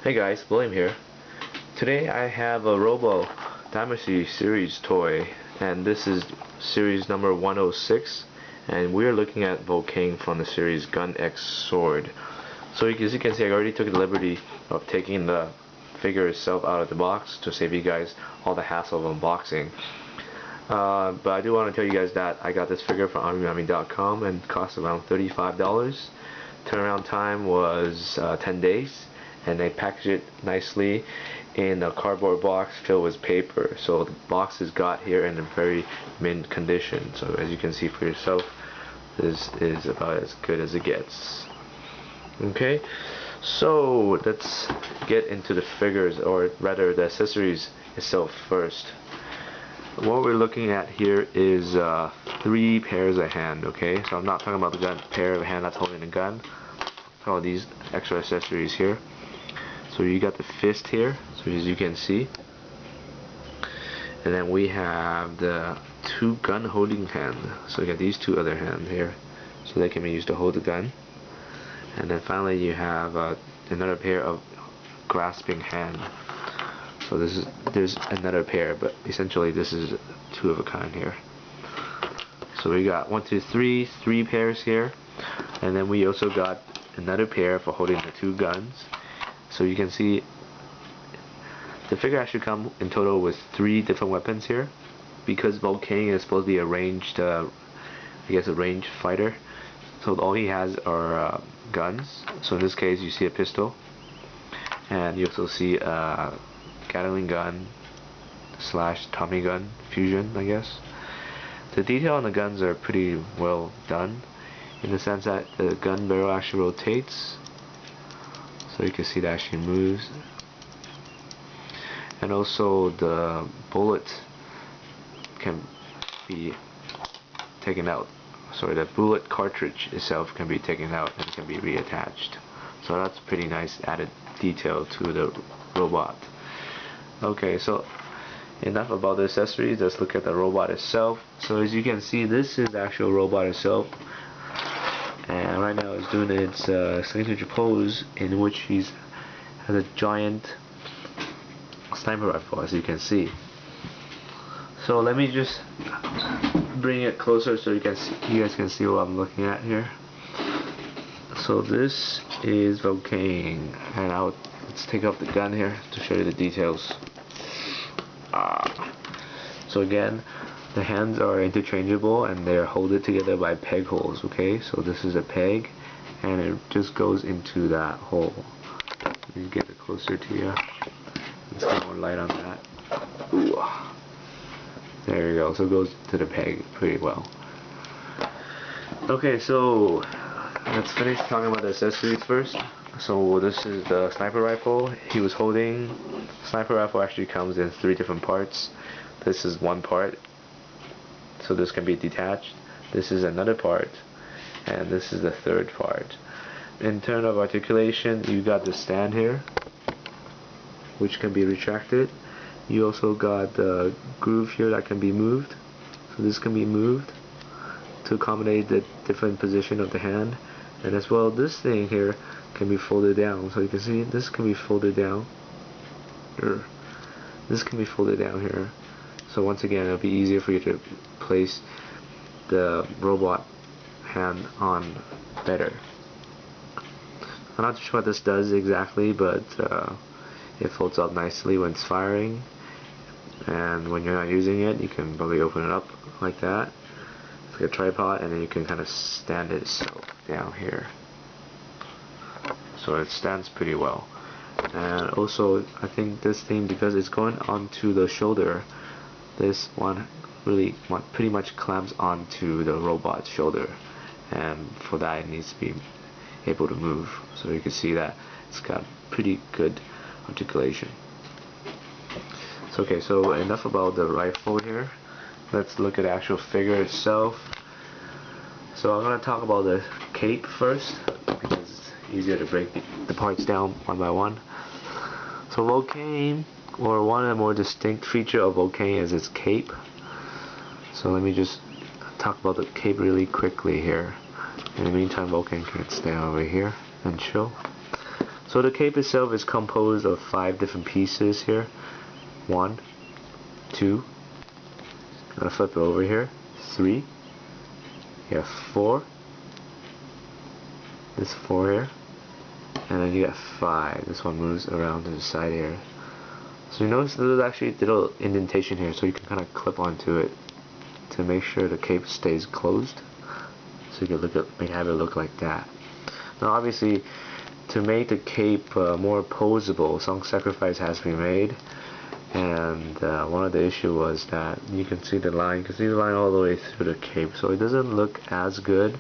Hey guys, William here. Today I have a Robo Damashii series toy, and this is series number 106, and we're looking at Volken from the series Gun X Sword. So as you can see, I already took the liberty of taking the figure itself out of the box to save you guys all the hassle of unboxing. But I do want to tell you guys that I got this figure from armyarmy.com and it cost around $35. Turnaround time was 10 days, and they packaged it nicely in a cardboard box filled with paper. So the box is got here in a very mint condition. So as you can see for yourself, this is about as good as it gets. Okay, so let's get into the figures, or rather the accessories itself first. What we're looking at here is 3 pairs of hand. Okay, so I'm not talking about the pair of hand that's holding the gun. All these extra accessories here. So you got the fist here, so as you can see, and then we have the 2 gun holding hand. So you got these 2 other hands here, so they can be used to hold the gun. And then finally you have another pair of grasping hand. So there's another pair, but essentially this is 2 of a kind here. So we got 1, 2, 3 pairs here, and then we also got another pair for holding the 2 guns. So you can see the figure actually comes in total with 3 different weapons here, because Volken is supposed to be a ranged, I guess a ranged fighter. So all he has are guns. So in this case, you see a pistol, and you also see a Gatling gun / Tommy gun fusion, I guess. The detail on the guns are pretty well done, in the sense that the gun barrel actually rotates. So you can see that actually moves, and also the bullet can be taken out. Sorry, the bullet cartridge itself can be taken out and can be reattached. So that's pretty nice added detail to the robot. Okay, so enough about the accessories. Let's look at the robot itself. So as you can see, this is the actual robot itself. And right now it's doing its signature pose, in which he's has a giant sniper rifle, as you can see. So let me just bring it closer so you guys can see what I'm looking at here. So this is Volken, and let's take off the gun here to show you the details. So again, the hands are interchangeable and they're holded together by peg holes. Okay, so this is a peg, and it just goes into that hole. Let me get it closer to you. Let's get more light on that. Ooh. There you go. So it goes to the peg pretty well. Okay, so let's finish talking about the accessories first. So this is the sniper rifle he was holding. The sniper rifle actually comes in 3 different parts. This is one part, so this can be detached. This is another part, and this is the 3rd part. In terms of articulation, you got the stand here, which can be retracted. You also got the groove here that can be moved. So this can be moved to accommodate the different position of the hand. And as well, this thing here can be folded down. So you can see this can be folded down here. This can be folded down here. So once again, it'll be easier for you to place the robot hand on better. I'm not sure what this does exactly, but it folds up nicely when it's firing, and when you're not using it, you can probably open it up like that. It's like a tripod, and then you can kind of stand it down here. So it stands pretty well. And also, I think this thing, because it's going onto the shoulder, this one pretty much clamps onto the robot's shoulder, and for that it needs to be able to move. So you can see that it's got pretty good articulation. So, okay, so enough about the rifle here. Let's look at the actual figure itself. So I'm going to talk about the cape first, because it's easier to break the parts down one by one. So Volken, or one of the more distinct feature of Volken, is its cape. So let me just talk about the cape really quickly here. In the meantime, Volken can stay over here and chill. So the cape itself is composed of 5 different pieces here. 1, 2, I'm gonna flip it over here. 3, you have 4, this 4 here, and then you got 5. This one moves around to the side here. So you notice there's actually a little indentation here, so you can kind of clip onto it to make sure the cape stays closed. So you can have it look like that. Now obviously, to make the cape more posable, some sacrifice has to be made. And one of the issues was that you can see the line. You can see the line all the way through the cape, so it doesn't look as good.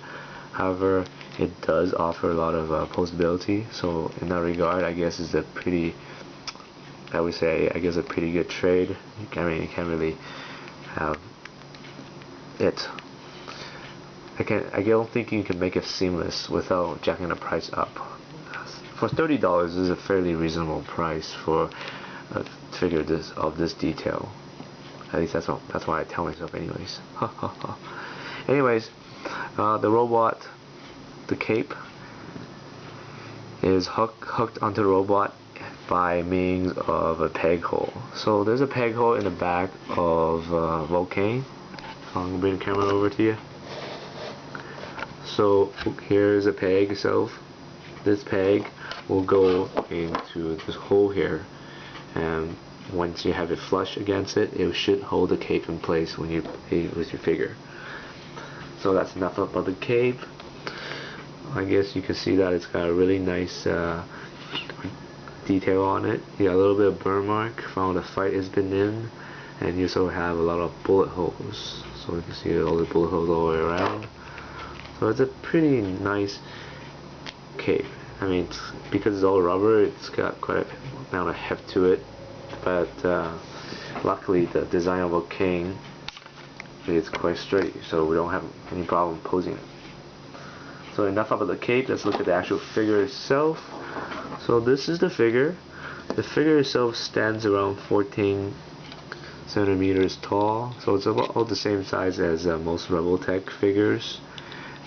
However, it does offer a lot of posability. So in that regard, I guess it's a pretty, I would say, a pretty good trade. You can't really have it. I don't think you can make it seamless without jacking the price up. For $30, this is a fairly reasonable price for a figure of this detail. At least that's what I tell myself, anyways. Anyways, the robot, the cape, is hooked onto the robot by means of a peg hole. So there's a peg hole in the back of Volken. I'm gonna bring the camera over to you. So here's a peg itself. This peg will go into this hole here, and once you have it flush against it, it should hold the cape in place when you with your figure. So that's enough about the cape. I guess you can see that it's got a really nice detail on it. You got a little bit of burn mark from the fight has been in, and you also have a lot of bullet holes. So you can see all the bullet holes all the way around. So it's a pretty nice cape. I mean, because it's all rubber, it's got quite a amount of heft to it. But luckily, the design of Volken is quite straight, so we don't have any problem posing it. So enough about the cape. Let's look at the actual figure itself. So this is the figure. The figure itself stands around 14 centimeters tall. So it's about the same size as most Rebeltech figures,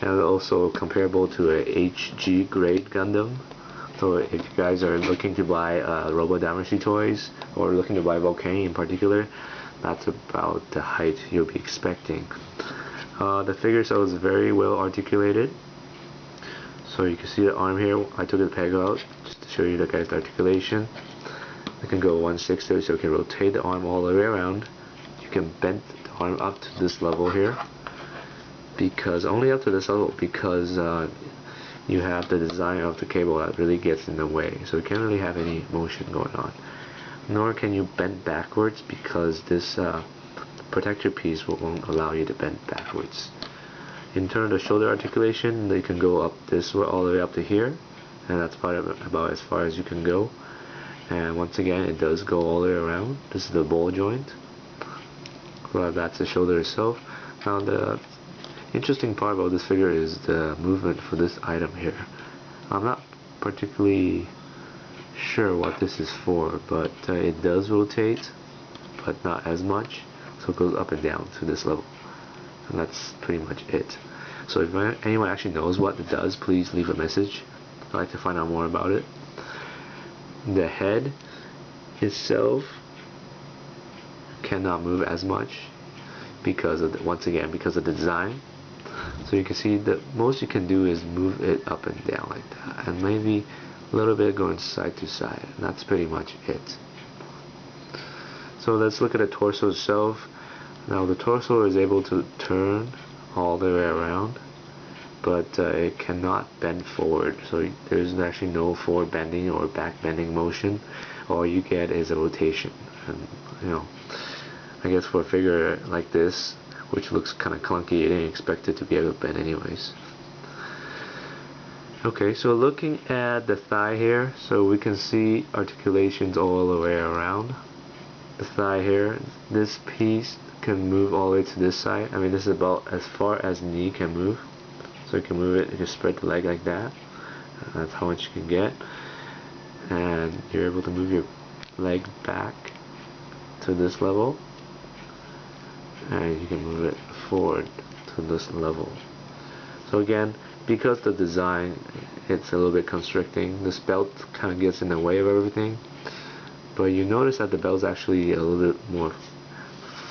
and also comparable to a HG grade Gundam. So if you guys are looking to buy Robo Damashii toys, or looking to buy Volken in particular, that's about the height you'll be expecting. The figure itself is very well articulated. So you can see the arm here. I took the peg out just to show you the guy's articulation. You can go 1/6, so you can rotate the arm all the way around. You can bend the arm up to this level here, because only up to this level, because you have the design of the cable that really gets in the way, so you can't really have any motion going on. Nor can you bend backwards, because this protector piece won't allow you to bend backwards. In terms of shoulder articulation, they can go up this way all the way up to here, and that's about as far as you can go. And once again, it does go all the way around. This is the ball joint. Well, that's the shoulder itself. Now the interesting part about this figure is the movement for this item here. I'm not particularly sure what this is for, but it does rotate, but not as much, so it goes up and down to this level, and that's pretty much it. So if anyone actually knows what it does, please leave a message. I'd like to find out more about it. The head itself cannot move as much because of once again because of the design. So you can see that most you can do is move it up and down like that, and maybe a little bit going side to side, and that's pretty much it. So let's look at the torso itself. Now the torso is able to turn all the way around, but it cannot bend forward, so there's actually no forward bending or back bending motion. All you get is a rotation, and you know, I guess for a figure like this, which looks kind of clunky, you didn't expect it to be able to bend anyways. Okay, so looking at the thigh here, so we can see articulations all the way around the thigh here. This piece can move all the way to this side. I mean, this is about as far as knee can move. So you can move it, you can spread the leg like that. That's how much you can get. And you're able to move your leg back to this level, and you can move it forward to this level. So again, because the design, it's a little bit constricting. This belt kind of gets in the way of everything, but you notice that the belt's actually a little bit more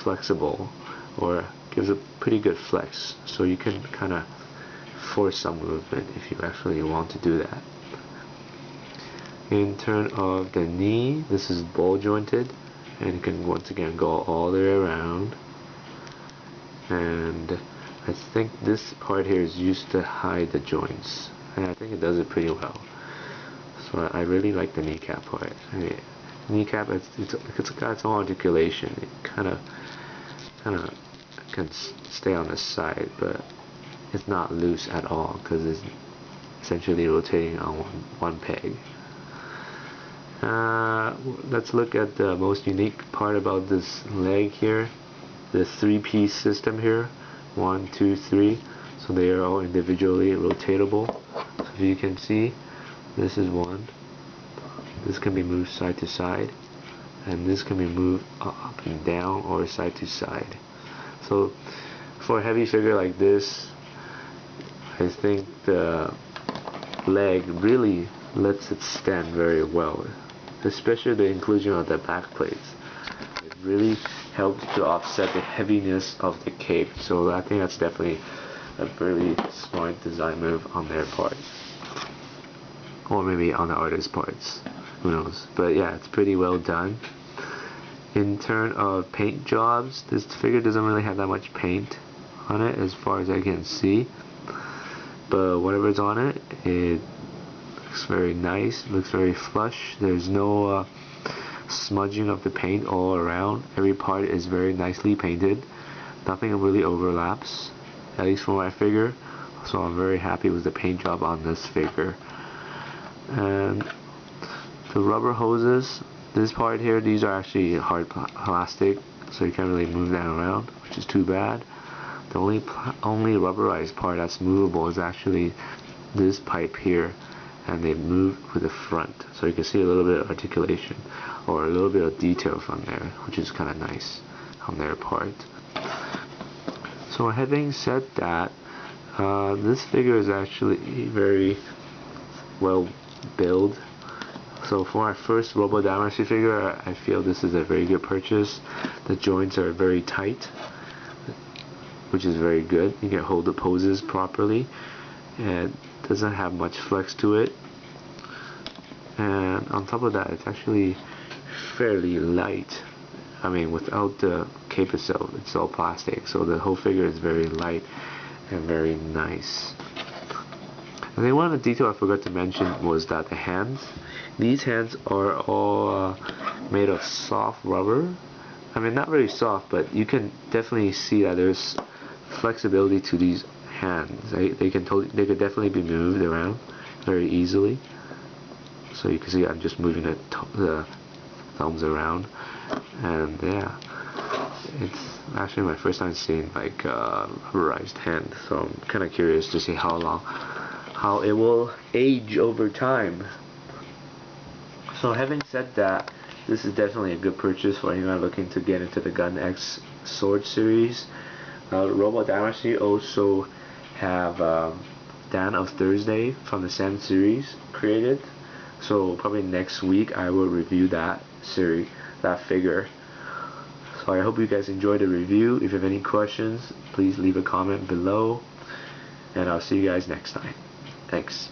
flexible, or gives a pretty good flex, so you can kind of force some movement if you actually want to do that. In terms of the knee, this is ball jointed, and you can once again go all the way around, and I think this part here is used to hide the joints, and I think it does it pretty well. So I really like the kneecap part. Kneecap, it's got its own articulation. It kind of can stay on the side, but it's not loose at all because it's essentially rotating on one peg. Let's look at the most unique part about this leg here, the three-piece system here. 1, 2, 3. So they are all individually rotatable. So if you can see, this is one. This can be moved side to side, and this can be moved up and down or side to side. So for a heavy figure like this, I think the leg really lets it stand very well, especially the inclusion of the back plates. It really helps to offset the heaviness of the cape, so I think that's definitely a really smart design move on their part, or maybe on the artist's parts, who knows. But yeah, it's pretty well done. In terms of paint jobs, this figure doesn't really have that much paint on it as far as I can see, but whatever's on it, it looks very nice, looks very flush. There's no smudging of the paint all around. Every part is very nicely painted. Nothing really overlaps, at least for my figure. So I'm very happy with the paint job on this figure. And the rubber hoses, this part here, these are actually hard plastic, so you can't really move that around, which is too bad. The only rubberized part that's movable is actually this pipe here, and they move with the front, so you can see a little bit of articulation or a little bit of detail from there, which is kind of nice on their part. So having said that, this figure is actually very well built. So for my first Robo Damashii figure, I feel this is a very good purchase. The joints are very tight, which is very good. You can hold the poses properly, and doesn't have much flex to it. And on top of that, it's actually fairly light. I mean, without the cape itself, it's all plastic, so the whole figure is very light and very nice. I think one of the details I forgot to mention was that the hands, these hands are all made of soft rubber. I mean, not very soft, but you can definitely see that there's flexibility to these hands. They could definitely be moved around very easily. So you can see I'm just moving the thumbs around, and yeah, it's actually my first time seeing like rubberized hand. So I'm kind of curious to see how it will age over time. So having said that, this is definitely a good purchase for anyone looking to get into the Gun X Sword series. Robo Damashii also have Dan of Thursday from the Sand series created. So probably next week I will review that series, that figure. So I hope you guys enjoyed the review. If you have any questions, please leave a comment below, and I'll see you guys next time. Thanks.